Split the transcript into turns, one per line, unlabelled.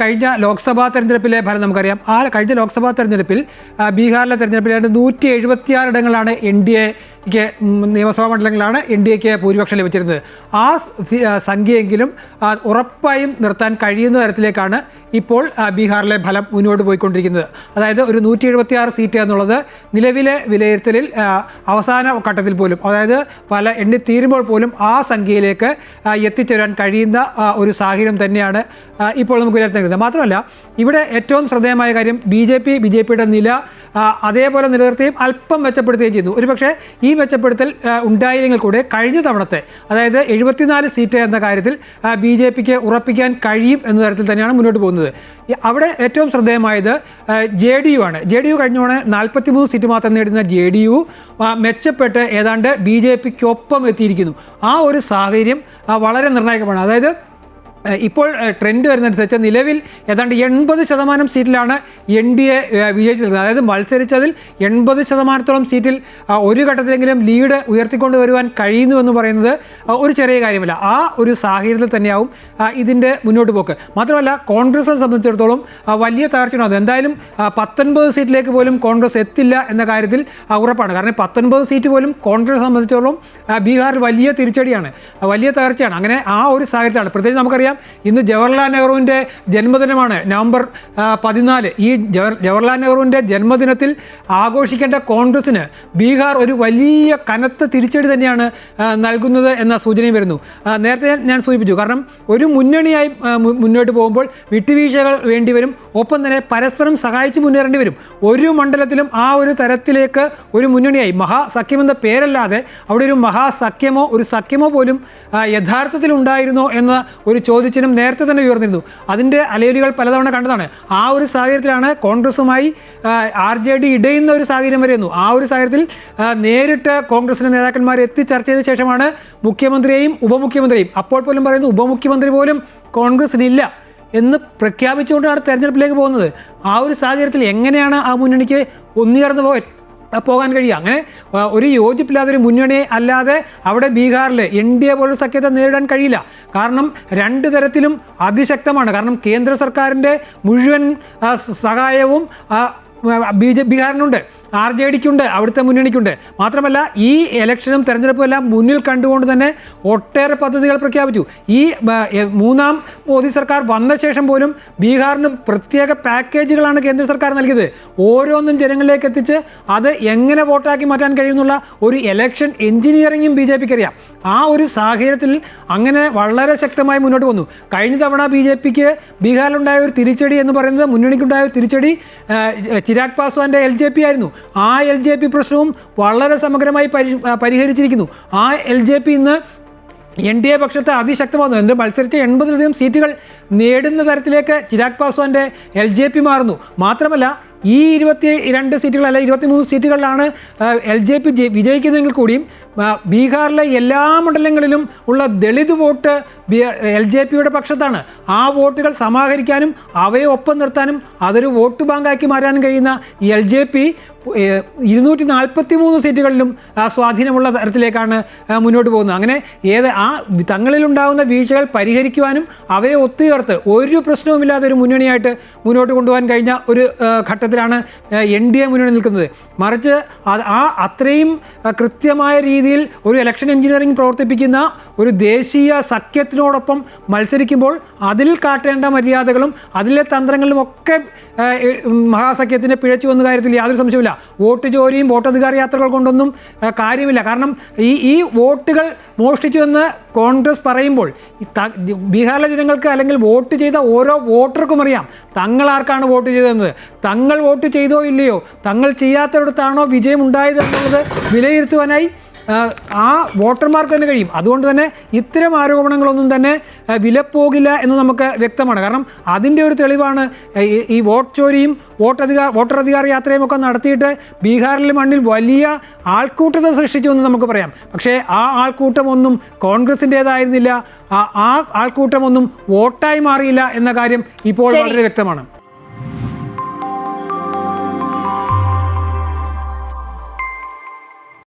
കഴിഞ്ഞ ലോക്സഭാ തെരഞ്ഞെടുപ്പിലെ ഫലം നമുക്കറിയാം. കഴിഞ്ഞ ലോക്സഭാ തെരഞ്ഞെടുപ്പിൽ ബീഹാറിലെ തെരഞ്ഞെടുപ്പിൽ 176 ഇടങ്ങളാണ് NDAക്ക് നിയമസഭാ മണ്ഡലങ്ങളാണ് NDAക്ക് ഭൂരിപക്ഷം ലഭിച്ചിരുന്നത്. ആ സംഖ്യയെങ്കിലും ഉറപ്പായും നിർത്താൻ കഴിയുന്ന തരത്തിലേക്കാണ് ഇപ്പോൾ ബീഹാറിലെ ഫലം മുന്നോട്ട് പോയിക്കൊണ്ടിരിക്കുന്നത്. അതായത് ഒരു 176 സീറ്റ് എന്നുള്ളത് നിലവിലെ വിലയിരുത്തലിൽ അവസാന ഘട്ടത്തിൽ പോലും, അതായത് എണ്ണി തീരുമ്പോൾ പോലും ആ സംഖ്യയിലേക്ക് എത്തിച്ചേരാൻ കഴിയുന്ന ഒരു സാഹചര്യം തന്നെയാണ് ഇപ്പോൾ നമുക്ക് വിലയിരുത്തേണ്ടത്. മാത്രമല്ല ഇവിടെ ഏറ്റവും ശ്രദ്ധേയമായ കാര്യം ബി ജെ പിയുടെ നില അതേപോലെ നിലനിർത്തുകയും അല്പം മെച്ചപ്പെടുത്തുകയും ചെയ്യുന്നു. ഒരുപക്ഷെ ഈ മെച്ചപ്പെടുത്തൽ ഉണ്ടായില്ലെങ്കിൽ കൂടെ കഴിഞ്ഞ തവണത്തെ, അതായത് 74 സീറ്റ് എന്ന കാര്യത്തിൽ BJPക്ക് ഉറപ്പിക്കാൻ കഴിയും എന്ന തരത്തിൽ തന്നെയാണ് മുന്നോട്ട് പോകുന്നത്. അവിടെ ഏറ്റവും ശ്രദ്ധേയമായത് JDU ആണ്. JDU കഴിഞ്ഞ തവണ 43 സീറ്റ് മാത്രം നേടുന്ന JDU മെച്ചപ്പെട്ട് ഏതാണ്ട് BJPക്കൊപ്പം എത്തിയിരിക്കുന്നു. ആ ഒരു സാഹചര്യം വളരെ നിർണായകമാണ്. അതായത് ഇപ്പോൾ ട്രെൻഡ് വരുന്നതനുസരിച്ച് നിലവിൽ ഏതാണ്ട് 80% സീറ്റിലാണ് NDA വിജയിച്ചത്. അതായത് മത്സരിച്ചതിൽ 80% സീറ്റിൽ ഒരു ഘട്ടത്തിലെങ്കിലും ലീഡ് ഉയർത്തിക്കൊണ്ട് വരുവാൻ കഴിയുന്നു എന്ന് പറയുന്നത് ഒരു ചെറിയ കാര്യമല്ല. ആ ഒരു സാഹചര്യത്തിൽ തന്നെയാവും ഇതിൻ്റെ മുന്നോട്ട് പോക്ക്. മാത്രമല്ല കോൺഗ്രസിനെ സംബന്ധിച്ചിടത്തോളം വലിയ തകർച്ചയുണ്ടാകും. എന്തായാലും 19 സീറ്റിലേക്ക് പോലും കോൺഗ്രസ് എത്തില്ല എന്ന കാര്യത്തിൽ ഉറപ്പാണ്. കാരണം 19 സീറ്റ് പോലും കോൺഗ്രസ് സംബന്ധിച്ചിടത്തോളം ബീഹാറിൽ വലിയ തിരിച്ചടിയാണ്, വലിയ തകർച്ചയാണ്. അങ്ങനെ ആ ഒരു സാഹചര്യത്തിലാണ്. പ്രത്യേകിച്ച് നമുക്കറിയാം ഇന്ന് ജവഹർലാൽ നെഹ്റുവിൻ്റെ ജന്മദിനമാണ്, നവംബർ 14. ഈ ജവഹർലാൽ നെഹ്റുവിൻ്റെ ജന്മദിനത്തിൽ ആഘോഷിക്കേണ്ട കോൺഗ്രസിന് ബീഹാർ ഒരു വലിയ കനത്ത തിരിച്ചടി തന്നെയാണ് നൽകുന്നത് എന്ന സൂചനയും വരുന്നു. നേരത്തെ ഞാൻ സൂചിപ്പിച്ചു, കാരണം ഒരു മുന്നണിയായി മുന്നോട്ട് പോകുമ്പോൾ വിട്ടുവീഴ്ചകൾ വേണ്ടിവരും, ഒപ്പം തന്നെ പരസ്പരം സഹായിച്ച് മുന്നേറേണ്ടി വരും. ഒരു മണ്ഡലത്തിലും ആ ഒരു തരത്തിലേക്ക് ഒരു മുന്നണിയായി മഹാസഖ്യമെന്ന പേരല്ലാതെ അവിടെ ഒരു മഹാസഖ്യമോ ഒരു സഖ്യമോ പോലും യഥാർത്ഥത്തിൽ ഉണ്ടായിരുന്നോ എന്ന ഒരു ചോദ്യചിഹ്നം നേരത്തെ തന്നെ ഉയർന്നിരുന്നു. അതിൻ്റെ അലയൊലികൾ പലതവണ കണ്ടതാണ്. ആ ഒരു സാഹചര്യത്തിലാണ് കോൺഗ്രസുമായി RJD ഇടയുന്ന ഒരു സാഹചര്യം വരുന്നു. ആ ഒരു സാഹചര്യത്തിൽ നേരിട്ട് കോൺഗ്രസിൻ്റെ നേതാക്കന്മാരെ എത്തി ചർച്ച ചെയ്ത ശേഷമാണ് മുഖ്യമന്ത്രിയെയും ഉപമുഖ്യമന്ത്രിയും, അപ്പോൾ പോലും പറയുന്നു ഉപമുഖ്യമന്ത്രി പോലും കോൺഗ്രസിനില്ല എന്ന് പ്രഖ്യാപിച്ചുകൊണ്ടാണ് തെരഞ്ഞെടുപ്പിലേക്ക് പോകുന്നത്. ആ ഒരു സാഹചര്യത്തിൽ എങ്ങനെയാണ് ആ മുന്നണിക്ക് ഒന്നുയർന്നു പോകാൻ കഴിയുക? അങ്ങനെ ഒരു യോജിപ്പില്ലാത്തൊരു മുന്നണിയെ അല്ലാതെ അവിടെ ബീഹാറിൽ NDA പോലൊരു സഖ്യത്തെ നേരിടാൻ കഴിയില്ല. കാരണം രണ്ട് തരത്തിലും അതിശക്തമാണ്. കാരണം കേന്ദ്ര സർക്കാരിൻ്റെ മുഴുവൻ സഹായവും ബീഹാറിനുണ്ട്, RJDക്കുണ്ട്, അവിടുത്തെ മുന്നണിക്കുണ്ട്. മാത്രമല്ല ഈ ഇലക്ഷനും തെരഞ്ഞെടുപ്പും എല്ലാം മുന്നിൽ കണ്ടുകൊണ്ട് തന്നെ ഒട്ടേറെ പദ്ധതികൾ പ്രഖ്യാപിച്ചു. ഈ മൂന്നാം മോദി സർക്കാർ വന്ന ശേഷം പോലും ബീഹാറിന് പ്രത്യേക പാക്കേജുകളാണ് കേന്ദ്ര സർക്കാർ നൽകിയത്. ഓരോന്നും ജനങ്ങളിലേക്ക് എത്തിച്ച് അത് എങ്ങനെ വോട്ടാക്കി മാറ്റാൻ കഴിയുന്നുള്ള ഒരു ഇലക്ഷൻ എഞ്ചിനീയറിങ്ങും BJPക്ക് അറിയാം. ആ ഒരു സാഹചര്യത്തിൽ അങ്ങനെ വളരെ ശക്തമായി മുന്നോട്ട് വന്നു. കഴിഞ്ഞ തവണ BJPക്ക് ബീഹാറിലുണ്ടായ ഒരു തിരിച്ചടി എന്ന് പറയുന്നത്, മുന്നണിക്കുണ്ടായ ഒരു തിരിച്ചടി ചിരാഗ് പാസ്വാൻ്റെ LJP ആയിരുന്നു. ആ LJP പ്രശ്നവും വളരെ സമഗ്രമായി പരിഹരിച്ചിരിക്കുന്നു. ആ LJP ഇന്ന് NDA പക്ഷത്തെ അതിശക്തമാകുന്നു. എന്ത് മത്സരിച്ച 80-ലധികം സീറ്റുകൾ നേടുന്ന തരത്തിലേക്ക് ചിരാഗ് പാസ്വാൻ്റെ LJP മാറുന്നു. മാത്രമല്ല ഈ 22 സീറ്റുകൾ അല്ല 23 സീറ്റുകളിലാണ് LJP വിജയിക്കുന്നതെങ്കിൽ കൂടിയും ബീഹാറിലെ എല്ലാ മണ്ഡലങ്ങളിലും ഉള്ള ദളിത് വോട്ട് LJPയുടെ പക്ഷത്താണ്. ആ വോട്ടുകൾ സമാഹരിക്കാനും അവയെ ഒപ്പം നിർത്താനും അതൊരു വോട്ട് ബാങ്കാക്കി മാറ്റാനും കഴിയുന്ന LJP 243 സീറ്റുകളിലും സ്വാധീനമുള്ള തരത്തിലേക്കാണ് മുന്നോട്ട് പോകുന്നത്. അങ്ങനെ തങ്ങളിലുണ്ടാകുന്ന വീഴ്ചകൾ പരിഹരിക്കുവാനും അവയെ ഒത്തുചേർത്ത് ഒരു പ്രശ്നവുമില്ലാതെ ഒരു മുന്നണിയായിട്ട് മുന്നോട്ട് കൊണ്ടുപോകാൻ കഴിഞ്ഞ ഒരു ഘട്ടത്തിലാണ് NDA മുന്നണി നിൽക്കുന്നത്. മറിച്ച് അത്രയും കൃത്യമായ രീതിയിൽ ഒരു ഇലക്ഷൻ എഞ്ചിനീയറിംഗ് പ്രവർത്തിപ്പിക്കുന്ന ഒരു ദേശീയ സഖ്യത്തിനോടൊപ്പം മത്സരിക്കുമ്പോൾ അതിൽ കാട്ടേണ്ട മര്യാദകളും അതിലെ തന്ത്രങ്ങളും ഒക്കെ മഹാസഖ്യത്തിന് പിഴച്ചു വന്ന കാര്യത്തിൽ യാതൊരു സംശയമില്ല. വോട്ട് ചോരിയും വോട്ടധികാര യാത്രകൾ കൊണ്ടൊന്നും കാര്യമില്ല. കാരണം ഈ വോട്ടുകൾ മോഷ്ടിച്ചു എന്ന് കോൺഗ്രസ് പറയുമ്പോൾ ബീഹാറിലെ ജനങ്ങൾക്ക് അല്ലെങ്കിൽ വോട്ട് ചെയ്ത ഓരോ വോട്ടർക്കും അറിയാം തങ്ങൾ ആർക്കാണ് വോട്ട് ചെയ്തതെന്ന്. തങ്ങൾ വോട്ട് ചെയ്തോ ഇല്ലയോ, തങ്ങൾ ചെയ്യാത്തയിടത്താണോ വിജയം ഉണ്ടായത് എന്നുള്ളത് വിലയിരുത്തുവാനായി ആ വോട്ടർമാർക്ക് തന്നെ കഴിയും. അതുകൊണ്ട് തന്നെ ഇത്തരം ആരോപണങ്ങളൊന്നും തന്നെ വിലപ്പോകില്ല എന്ന് നമുക്ക് വ്യക്തമാണ്. കാരണം അതിൻ്റെ ഒരു തെളിവാണ് ഈ വോട്ട് ചോരിയും വോട്ടറധികാര യാത്രയും ഒക്കെ നടത്തിയിട്ട് ബീഹാറിലെ മണ്ണിൽ വലിയ ആൾക്കൂട്ടത്തെ സൃഷ്ടിച്ചു എന്ന് നമുക്ക് പറയാം. പക്ഷേ ആ ആൾക്കൂട്ടമൊന്നും കോൺഗ്രസിൻ്റേതായിരുന്നില്ല, ആ ആൾക്കൂട്ടമൊന്നും വോട്ടായി മാറിയില്ല എന്ന കാര്യം ഇപ്പോൾ വളരെ വ്യക്തമാണ്.